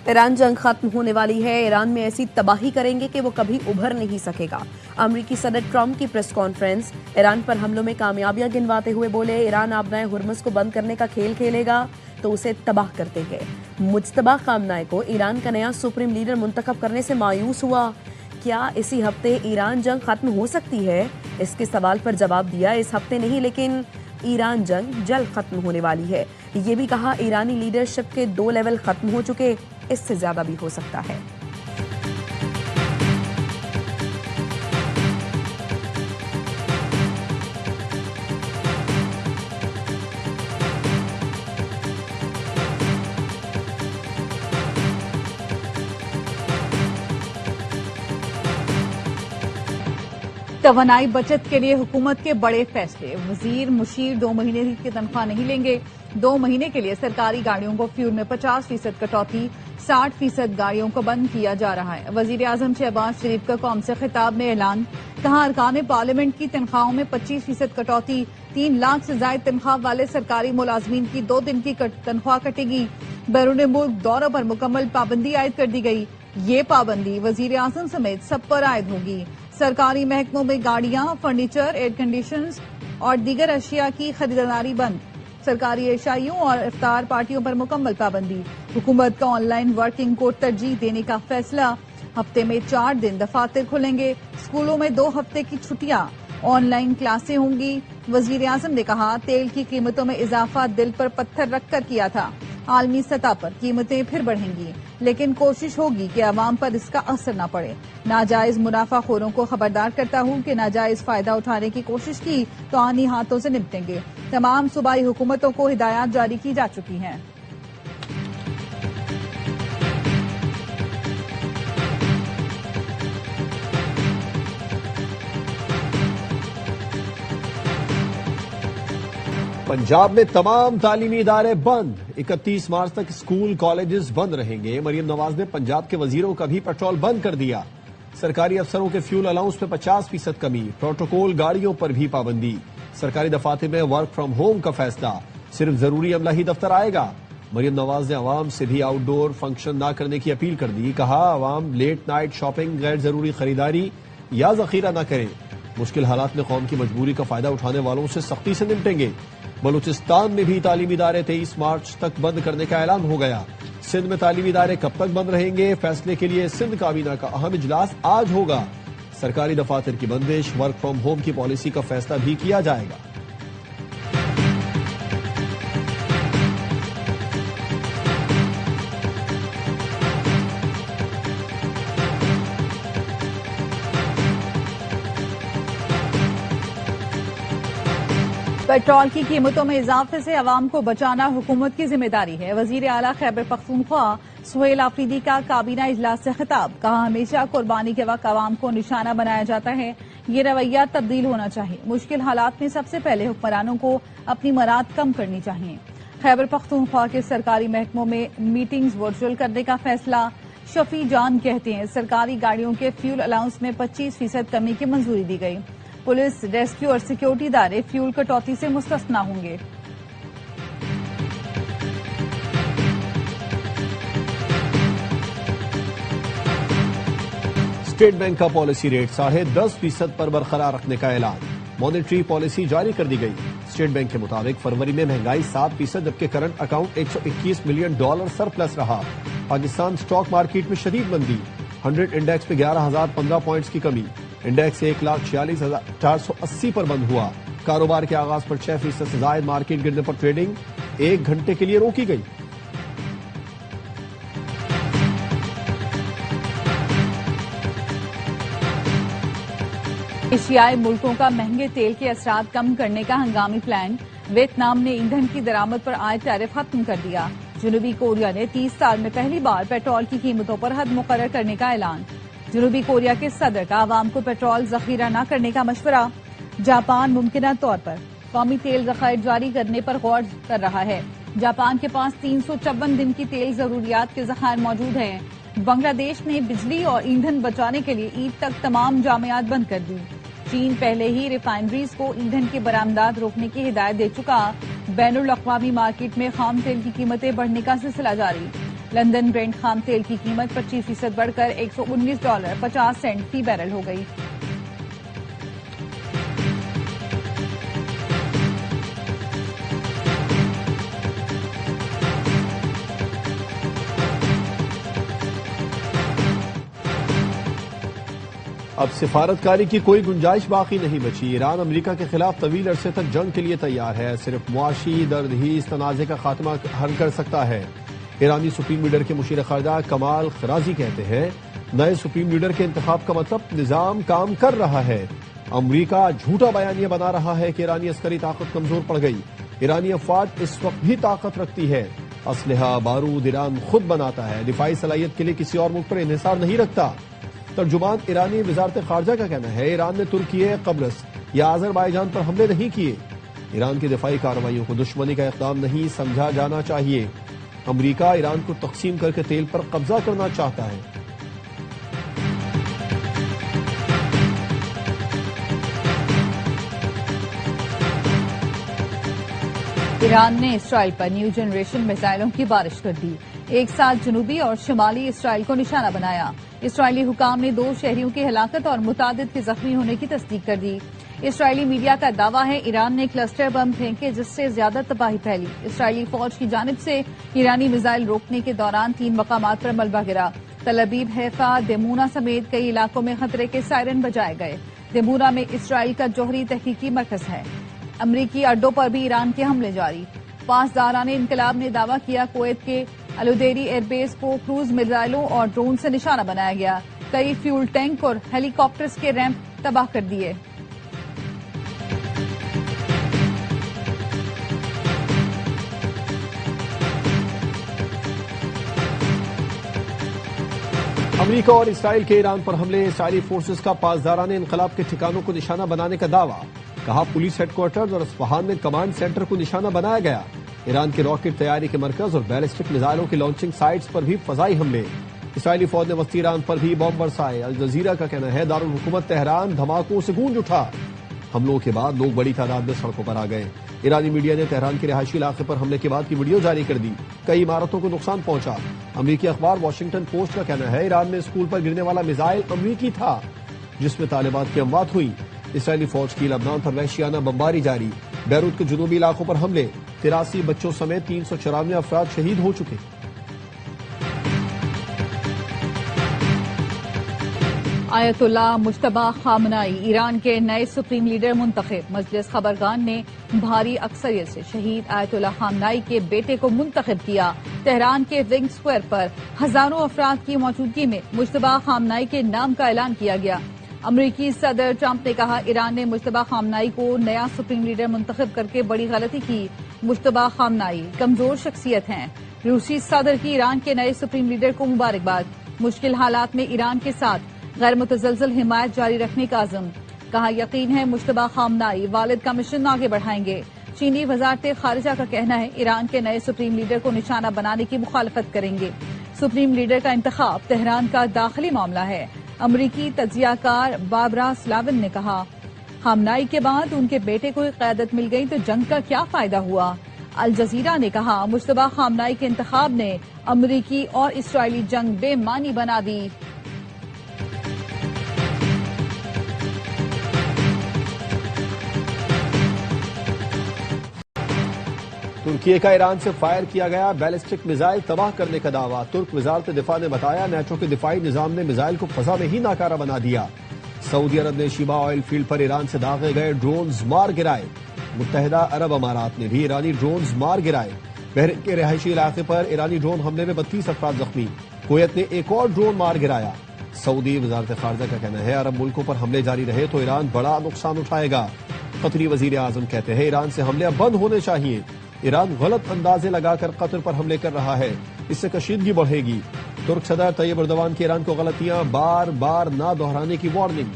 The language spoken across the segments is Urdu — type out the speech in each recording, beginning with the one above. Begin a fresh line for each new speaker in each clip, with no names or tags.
ایران جنگ ختم ہونے والی ہے، ایران میں ایسی تباہی کریں گے کہ وہ کبھی ابھر نہیں سکے گا۔ امریکی صدر ٹرمپ کی پریس کانفرنس، ایران پر حملوں میں کامیابیاں گنواتے ہوئے بولے ایران آبنائے ہرمز کو بند کرنے کا کھیل کھیلے گا تو اسے تباہ کر دیں گے۔ مجتبی خامنہ کو ایران کا نیا سپریم لیڈر منتخب کرنے سے مایوس ہوا، کیا اسی ہفتے ایران جنگ ختم ہو سکتی ہے؟ اس کے سوال پر جواب دیا اس ہفتے نہیں لیکن ایران جنگ جلد ختم ہونے والی ہے۔ یہ بھی کہا ایرانی لیڈرشپ کے 2 لیول ختم ہو چکے، اس سے زیادہ بھی ہو سکتا ہے۔
توانائی بچت کے لیے حکومت کے بڑے فیصلے، وزیر مشیر 2 مہینے کی تنخواہ نہیں لیں گے، 2 مہینے کے لیے سرکاری گاڑیوں کو فیول میں 50% کٹوتی، 60% گاڑیوں کو بند کیا جا رہا ہے۔ وزیر اعظم شہباز شریف کا قوم سے خطاب میں اعلان، کہا ارکان پارلیمنٹ کی تنخواہوں میں 25% کٹوتی، 3 لاکھ سے زائد تنخواہ والے سرکاری ملازمین کی 2 دن کی تنخواہ کٹے گی، بیرون ملک دوروں پر مکمل پابندی عائد کر دی گئی۔ یہ پابندی وزیر اعظم سمیت سب پر عائد ہوگی۔ سرکاری محکموں میں گاڑیاں، فرنیچر، ایئر کنڈیشنرز اور دیگر اشیاء کی خریداری بند، سرکاری عشائیوں اور افطار پارٹیوں پر مکمل پابندی۔ حکومت کا آن لائن ورکنگ کو ترجیح دینے کا فیصلہ، ہفتے میں 4 دن دفاتر کھلیں گے، اسکولوں میں 2 ہفتے کی چھٹیاں، آن لائن کلاسیں ہوں گی۔ وزیر اعظم نے کہا تیل کی قیمتوں میں اضافہ دل پر پتھر رکھ کر کیا تھا، عالمی سطح پر قیمتیں پھر بڑھیں گی لیکن کوشش ہوگی کہ عوام پر اس کا اثر نہ پڑے۔ ناجائز منافع خوروں کو خبردار کرتا ہوں کہ ناجائز فائدہ اٹھانے کی کوشش کی تو آنی ہاتھوں سے نپٹیں گے۔ تمام صوبائی حکومتوں کو ہدایات جاری کی جا چکی ہیں۔
پنجاب میں تمام تعلیمی ادارے بند، 31 مارچ تک اسکول کالجز بند رہیں گے۔ مریم نواز نے پنجاب کے وزیروں کا بھی پیٹرول بند کر دیا۔ سرکاری افسروں کے فیول الاؤنس میں 50% کمی، پروٹوکول گاڑیوں پر بھی پابندی۔ سرکاری دفاتر میں ورک فرام ہوم کا فیصلہ، صرف ضروری عملہ ہی دفتر آئے گا۔ مریم نواز نے عوام سے بھی آؤٹ ڈور فنکشن نہ کرنے کی اپیل کر دی، کہا عوام لیٹ نائٹ شاپنگ، غیر ضروری خریداری یا ذخیرہ نہ کریں۔ مشکل حالات میں قوم کی مجبوری کا فائدہ اٹھانے والوں سے سختی سے نمٹیں گے۔ بلوچستان میں بھی تعلیمی ادارے 23 مارچ تک بند کرنے کا اعلان ہو گیا۔ سندھ میں تعلیمی ادارے کب تک بند رہیں گے؟ فیصلے کے لیے سندھ کابینہ کا اہم اجلاس آج ہوگا۔ سرکاری دفاتر کی بندش، ورک فرام ہوم کی پالیسی کا فیصلہ بھی کیا جائے گا۔
پیٹرول کی قیمتوں میں اضافے سے عوام کو بچانا حکومت کی ذمہ داری ہے۔ وزیر اعلیٰ خیبر پختونخوا سہیل آفریدی کا کابینہ اجلاس سے خطاب، کہا ہمیشہ قربانی کے وقت عوام کو نشانہ بنایا جاتا ہے، یہ رویہ تبدیل ہونا چاہیے۔ مشکل حالات میں سب سے پہلے حکمرانوں کو اپنی مراد کم کرنی چاہیے۔ خیبر پختونخوا کے سرکاری محکموں میں میٹنگز ورچوئل کرنے کا فیصلہ، شفیع جان کہتے ہیں سرکاری گاڑیوں کے فیول الاؤنس میں 25% کمی کی منظوری دی گئی۔ پولیس، ریسکیو اور سیکیورٹی ادارے فیول کٹوتی سے مستثنی ہوں گے۔
اسٹیٹ بینک کا پالیسی ریٹ 10.5% پر برقرار رکھنے کا اعلان، مانیٹری پالیسی جاری کر دی گئی۔ اسٹیٹ بینک کے مطابق فروری میں مہنگائی 7% جبکہ کرنٹ اکاؤنٹ $121 ملین سرپلس رہا۔ پاکستان سٹاک مارکیٹ میں شدید مندی، 100 انڈیکس میں 11,015 پوائنٹس کی کمی، انڈیکس 1,46,480 پر بند ہوا۔ کاروبار کے آغاز پر 6% سے زائد مارکیٹ گرنے پر ٹریڈنگ 1 گھنٹے کے لیے روکی گئی۔
ایشیائی ملکوں کا مہنگے تیل کے اثرات کم کرنے کا ہنگامی پلان، ویتنام نے ایندھن کی درآمد پر عائد ٹیرف ختم کر دیا۔ جنوبی کوریا نے 30 سال میں پہلی بار پیٹرول کی قیمتوں پر حد مقرر کرنے کا اعلان۔ جنوبی کوریا کے صدر کا عوام کو پیٹرول ذخیرہ نہ کرنے کا مشورہ۔ جاپان ممکنہ طور پر قومی تیل ذخائر جاری کرنے پر غور کر رہا ہے۔ جاپان کے پاس 354 دن کی تیل ضروریات کے ذخائر موجود ہیں۔ بنگلہ دیش نے بجلی اور ایندھن بچانے کے لیے عید تک تمام جامعات بند کر دی۔ چین پہلے ہی ریفائنریز کو ایندھن کی برآمدات روکنے کی ہدایت دے چکا۔ بین الاقوامی مارکیٹ میں خام تیل کی قیمتیں بڑھنے کا سلسلہ جاری۔ لندن برینٹ خام تیل کی قیمت 25% بڑھ کر $119.50 فی بیرل ہو گئی۔
اب سفارتکاری کی کوئی گنجائش باقی نہیں بچی۔ ایران امریکہ کے خلاف طویل عرصے تک جنگ کے لیے تیار ہے، صرف معاشی درد ہی اس تنازع کا خاتمہ حل کر سکتا ہے۔ ایرانی سپریم لیڈر کے مشیر خارجہ کمال خرازی کہتے ہیں نئے سپریم لیڈر کے انتخاب کا مطلب نظام کام کر رہا ہے۔ امریکہ جھوٹا بیانیہ بنا رہا ہے کہ ایرانی عسکری طاقت کمزور پڑ گئی۔ ایرانی افواج اس وقت بھی طاقت رکھتی ہے، اسلحہ بارود ایران خود بناتا ہے، دفاعی صلاحیت کے لیے کسی اور ملک پر انحصار نہیں رکھتا۔ ترجمان ایرانی وزارت خارجہ کا کہنا ہے ایران نے ترکیہ، قبرص یا آذربائیجان پر حملے نہیں کیے۔ ایران کی دفاعی کارروائیوں کو دشمنی کا اقدام نہیں سمجھا جانا چاہیے۔ امریکہ ایران کو تقسیم کر کے تیل پر قبضہ کرنا چاہتا ہے۔
ایران نے اسرائیل پر نیو جنریشن میزائلوں کی بارش کر دی، ایک ساتھ جنوبی اور شمالی اسرائیل کو نشانہ بنایا۔ اسرائیلی حکام نے 2 شہریوں کی ہلاکت اور متعدد کے زخمی ہونے کی تصدیق کر دی۔ اسرائیلی میڈیا کا دعویٰ ہے ایران نے کلسٹر بم پھینکے جس سے زیادہ تباہی پھیلی۔ اسرائیلی فوج کی جانب سے ایرانی میزائل روکنے کے دوران 3 مقامات پر ملبہ گرا۔ تل ابیب، حیفا، دیمونا سمیت کئی علاقوں میں خطرے کے سائرن بجائے گئے۔ دیمونا میں اسرائیل کا جوہری تحقیقی مرکز ہے۔ امریکی اڈوں پر بھی ایران کے حملے جاری۔ پاسداران انقلاب نے دعویٰ کیا کویت کے الودیری ایئر بیس کو کروز میزائلوں اور ڈرون سے نشانہ بنایا گیا۔ کئی فیول ٹینک اور ہیلی کاپٹرز کے ریمپ تباہ کر دیے۔
امریکہ اور اسرائیل کے ایران پر حملے، اسرائیلی فورسز کا پاسداران انقلاب کے ٹھکانوں کو نشانہ بنانے کا دعویٰ، کہا پولیس ہیڈ کوارٹرز اور اصفہان میں کمانڈ سینٹر کو نشانہ بنایا گیا۔ ایران کے راکٹ تیاری کے مرکز اور بیلسٹک میزائلوں کی لانچنگ سائٹس پر بھی فضائی حملے۔ اسرائیلی فوج نے وسطی ایران پر بھی بم برسائے۔ الجزیرہ کا کہنا ہے دارالحکومت تہران دھماکوں سے گونج اٹھا۔ حملوں کے بعد لوگ بڑی تعداد میں سڑکوں پر آ گئے۔ ایرانی میڈیا نے تہران کے رہائشی علاقے پر حملے کے بعد کی ویڈیو جاری کر دی، کئی عمارتوں کو نقصان پہنچا۔ امریکی اخبار واشنگٹن پوسٹ کا کہنا ہے ایران میں اسکول پر گرنے والا میزائل امریکی تھا جس میں طالبات کی اموات ہوئی۔ اسرائیلی فوج کی لبنان پر وحشیانہ بمباری جاری، بیروت کے جنوبی علاقوں پر حملے، 83 بچوں سمیت 394 افراد شہید ہو چکے۔
آیت اللہ مجتبی خامنائی ایران کے نئے سپریم لیڈر منتخب۔ مجلس خبرگان نے بھاری اکثریت سے شہید آیت اللہ خامنائی کے بیٹے کو منتخب کیا۔ تہران کے ونگ سکوائر پر ہزاروں افراد کی موجودگی میں مجتبی خامنائی کے نام کا اعلان کیا گیا۔ امریکی صدر ٹرمپ نے کہا ایران نے مجتبی خامنائی کو نیا سپریم لیڈر منتخب کر کے بڑی غلطی کی۔ مجتبی خامنائی کمزور شخصیت ہیں۔ روسی صدر کی ایران کے نئے سپریم لیڈر کو مبارکباد۔ مشکل حالات میں ایران کے ساتھ غیر متزلزل حمایت جاری رکھنے کا عزم، کہا یقین ہے مجتبی خامنائی والد کا مشن آگے بڑھائیں گے۔ چینی وزارت خارجہ کا کہنا ہے ایران کے نئے سپریم لیڈر کو نشانہ بنانے کی مخالفت کریں گے۔ سپریم لیڈر کا انتخاب تہران کا داخلی معاملہ ہے۔ امریکی تجزیہ کار باربرا سلاون نے کہا خامنائی کے بعد ان کے بیٹے کو قیادت مل گئی تو جنگ کا کیا فائدہ ہوا۔ الجزیرہ نے کہا مجتبی خامنائی کے انتخاب نے امریکی اور اسرائیلی جنگ بے معنی بنا دی۔
ترکی کا ایران سے فائر کیا گیا بیلسٹک میزائل تباہ کرنے کا دعویٰ۔ ترک وزارت دفاع نے بتایا نیٹو کے دفاعی نظام نے میزائل کو فضا میں ہی ناکارہ بنا دیا۔ سعودی عرب نے شیبہ آئل فیلڈ پر ایران سے داغے گئے ڈرونز مار گرائے۔ متحدہ عرب امارات نے بھی ایرانی ڈرونز مار گرائے۔ بحرین کے رہائشی علاقے پر ایرانی ڈرون حملے میں 32 افراد زخمی۔ کویت نے ایک اور ڈرون مار گرایا۔ سعودی وزارت خارجہ کا کہنا ہے عرب ملکوں پر حملے جاری رہے تو ایران بڑا نقصان اٹھائے گا۔ قطری وزیر اعظم کہتے ہیں ایران سے حملے اب بند ہونے چاہیے۔ ایران غلط اندازے لگا کر قطر پر حملے کر رہا ہے، اس سے کشیدگی بڑھے گی۔ ترک صدر طیب اردوان کی ایران کو غلطیاں بار بار نہ دہرانے کی وارننگ۔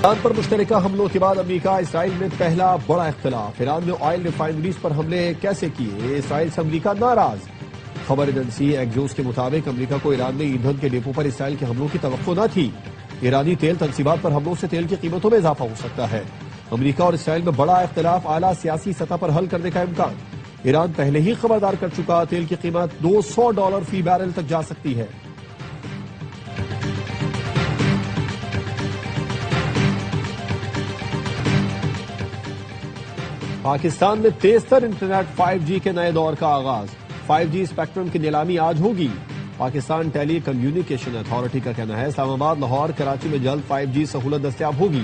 ایران پر مشترکہ حملوں کے بعد امریکہ اسرائیل میں پہلا بڑا اختلاف۔ ایران نے آئل ریفائنریز پر حملے کیسے کیے؟ اسرائیل سے امریکہ ناراض۔ خبر ایجنسی ایکزوس کے مطابق امریکہ کو ایران میں ایندھن کے ڈپو پر اسرائیل کے حملوں کی توقع نہ تھی۔ ایرانی تیل تنصیبات پر حملوں سے تیل کی قیمتوں میں اضافہ ہو سکتا ہے۔ امریکہ اور اسرائیل میں بڑا اختلاف اعلیٰ سیاسی سطح پر حل کرنے کا امکان۔ ایران پہلے ہی خبردار کر چکا، تیل کی قیمت $200 فی بیرل تک جا سکتی ہے۔ پاکستان میں تیز تر انٹرنیٹ 5G کے نئے دور کا آغاز۔ 5G اسپیکٹرم کی نیلامی آج ہوگی۔ پاکستان ٹیلی کمیونیکیشن اتھارٹی کا کہنا ہے اسلام آباد، لاہور، کراچی میں جلد 5G سہولت دستیاب ہوگی۔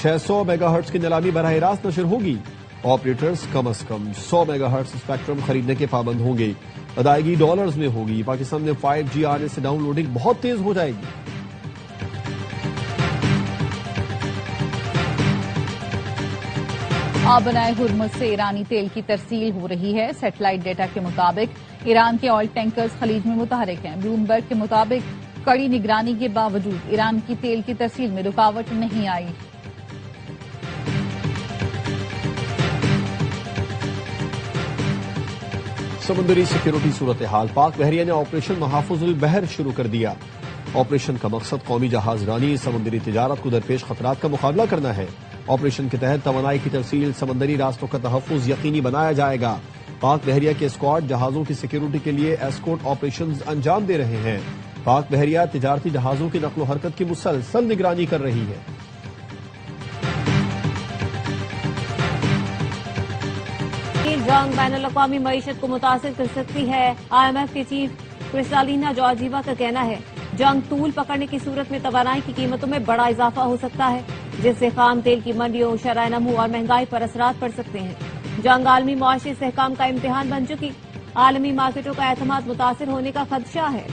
600 میگا ہرٹز کی نیلامی براہ راست نشر ہوگی۔ آپریٹرز کم از کم 100 میگا ہرٹز اسپیکٹرم خریدنے کے پابند ہوں گے۔ ادائیگی ڈالرز میں ہوگی۔ پاکستان میں 5G آنے سے ڈاؤن لوڈنگ بہت تیز ہو جائے گی۔
آبنائے ہرمز سے ایرانی تیل کی ترسیل ہو رہی ہے۔ سیٹلائٹ ڈیٹا کے مطابق ایران کے آئل ٹینکرز خلیج میں متحرک ہیں۔ بلومبرگ کے مطابق کڑی نگرانی کے باوجود ایران کی تیل کی ترسیل میں رکاوٹ نہیں آئی۔
سمندری سیکیورٹی صورتحال۔ پاک بحریہ نے آپریشن محافظ البحر شروع کر دیا۔ آپریشن کا مقصد قومی جہاز رانی سمندری تجارت کو درپیش خطرات کا مقابلہ کرنا ہے۔ آپریشن کے تحت توانائی کی ترسیل، سمندری راستوں کا تحفظ یقینی بنایا جائے گا۔ پاک بحریہ کے اسکواڈ جہازوں کی سیکیورٹی کے لیے ایسکورٹ آپریشنز انجام دے رہے ہیں۔ پاک بحریہ تجارتی جہازوں کی نقل و حرکت کی مسلسل نگرانی کر رہی ہے۔
جنگ بین الاقوامی معیشت کو متاثر کر سکتی ہے۔ IMF کے چیف کرسٹالینا جارجیوا کا کہنا ہے جنگ طول پکڑنے کی صورت میں توانائی کی قیمتوں میں بڑا اضافہ ہو سکتا ہے، جس سے خام تیل کی منڈیوں، شرح نمو اور مہنگائی پر اثرات پڑ سکتے ہیں۔ جنگ عالمی معاشی استحکام کا امتحان بن چکی، عالمی مارکیٹوں کا اعتماد متاثر ہونے کا خدشہ ہے۔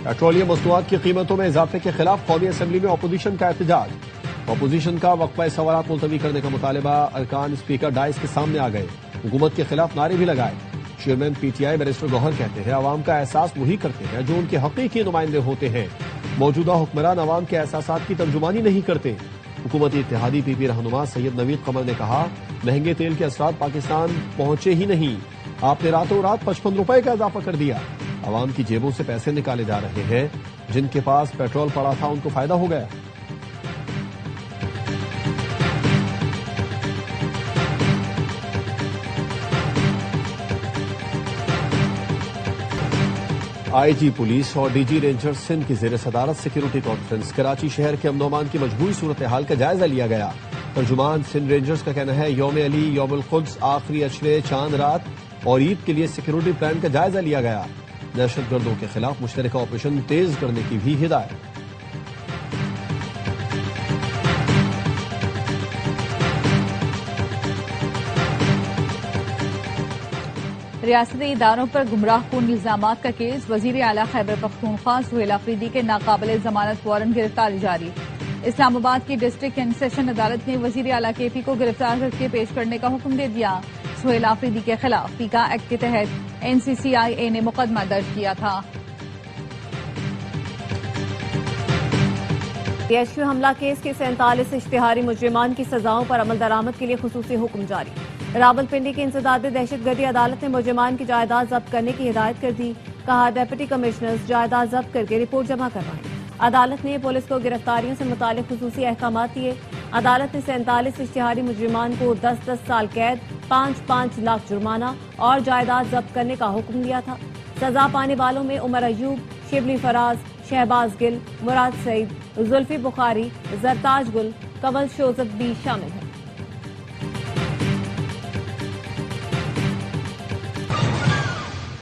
پیٹرولیم مصنوعات کی قیمتوں میں اضافے کے خلاف قومی اسمبلی میں اپوزیشن کا احتجاج۔ اپوزیشن کا وقفہ سوالات ملتوی کرنے کا مطالبہ، ارکان اسپیکر ڈائس کے سامنے آ گئے، حکومت کے خلاف نعرے بھی لگائے۔ چیئرمین PTI بیرسٹر گوہر کہتے ہیں عوام کا احساس وہی کرتے ہیں جو ان کے حقیقی نمائندے ہوتے ہیں۔ موجودہ حکمران عوام کے احساسات کی ترجمانی نہیں کرتے۔ حکومتی اتحادی PP رہنما سید نوید قمر نے کہا مہنگے تیل کے اثرات پاکستان پہنچے ہی نہیں، آپ نے راتوں رات 55 روپے کا اضافہ کر دیا۔ عوام کی جیبوں سے پیسے نکالے جا رہے ہیں، جن کے پاس پیٹرول پڑا تھا ان کو فائدہ ہو گیا۔ IG پولیس اور DG رینجر سندھ کی زیر صدارت سیکیورٹی کانفرنس۔ کراچی شہر کے امن و امان کی مجموعی صورتحال کا جائزہ لیا گیا۔ ترجمان سندھ رینجرز کا کہنا ہے یوم علی، یوم القدس، آخری اشرے، چاند رات اور عید کے لیے سیکیورٹی پلان کا جائزہ لیا گیا۔ دہشت گردوں کے خلاف مشترکہ آپریشن تیز کرنے کی بھی ہدایت۔
ریاستی اداروں پر گمراہ کن الزامات کا کیس۔ وزیر اعلیٰ خیبر پختونخوا سہیل آفریدی کے ناقابل ضمانت وارنٹ گرفتاری جاری۔ اسلام آباد کی ڈسٹرکٹ اینڈ سیشن عدالت نے وزیر اعلیٰ KP کو گرفتار کر کے پیش کرنے کا حکم دے دیا۔ سہیل آفریدی کے خلاف پیکا ایکٹ کے تحت NCCIA نے مقدمہ درج کیا تھا۔
PSU حملہ کیس کے 47 اشتہاری مجرمان کی سزاؤں پر عمل درآمد کے لیے خصوصی حکم جاری۔ راولپنڈی کی انسداد دہشت گردی عدالت نے مجرمان کی جائیداد ضبط کرنے کی ہدایت کر دی۔ کہا ڈپٹی کمشنرز جائیداد ضبط کر کے رپورٹ جمع کروائیں۔ عدالت نے پولیس کو گرفتاریوں سے متعلق خصوصی احکامات دیے۔ عدالت نے 47 اشتہاری مجرمان کو 10 سال قید، 5 لاکھ جرمانہ اور جائیداد ضبط کرنے کا حکم دیا تھا۔ سزا پانے والوں میں عمر ایوب، شبلی فراز، شہباز گل، مراد سعید، زلفی بخاری، زرتاج گل، کنول شوزت بھی شامل ہیں۔